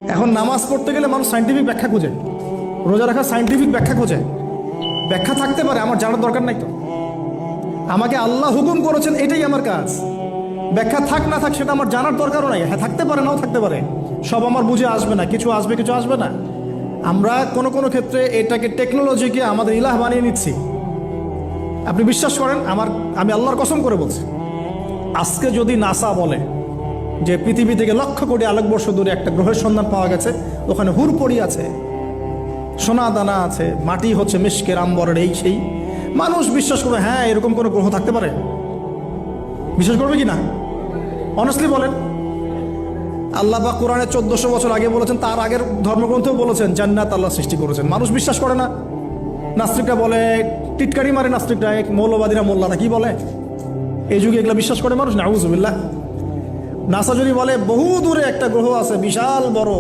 এখন নামাজ পড়তে গেলে মানুষ সাইন্টিফিক ব্যাখ্যা খোঁজে, রোজা রাখা সাইন্টিফিক ব্যাখ্যা খোঁজে। ব্যাখ্যা থাকতে পারে, আমার জানার দরকার নাই তো। আমাকে আল্লাহ হুকুম করেছেন, এটাই আমার কাজ। ব্যাখ্যা থাক না থাক সেটা আমার জানার দরকারও নাই। হ্যাঁ, থাকতে পারে, নাও থাকতে পারে, সব আমার বুঝে আসবে না, কিছু আসবে কিছু আসবে না। আমরা কোনো কোনো ক্ষেত্রে এটাকে, টেকনোলজিকে আমাদের ইলাহ বানিয়ে নিচ্ছি। আপনি বিশ্বাস করেন, আমি আল্লাহর কসম করে বলছি, আজকে যদি নাসা বলে যে পৃথিবী থেকে লক্ষ কোটি আলোকবর্ষ দূরে একটা গ্রহের সন্ধান পাওয়া গেছে, ওখানে হুরপড়ি আছে, সোনা দানা আছে, মাটি হচ্ছে মিশকের আম্বরের, এই সেই, মানুষ বিশ্বাস করবে হ্যাঁ এরকম কোনো গ্রহ থাকতে পারে? বিশ্বাস করবে কি না? অনেস্টলি বলেন। আল্লাহ পাক কোরআনে 1400 বছর আগে বলেছেন, তার আগের ধর্মগ্রন্থেও বলেছেন জান্নাত আল্লাহ সৃষ্টি করেছেন। মানুষ বিশ্বাস করে না। নাস্তিকরা বলে, টিটকারি মারে নাস্তিকরা, মৌলবাদীরা, মোল্লারা কি বলে, এই যুগে এগুলো বিশ্বাস করে মানুষ? নাউযুবিল্লাহ। নাসা যদি বলে বহু দূরে একটা গ্রহ আছে বিশাল বড়,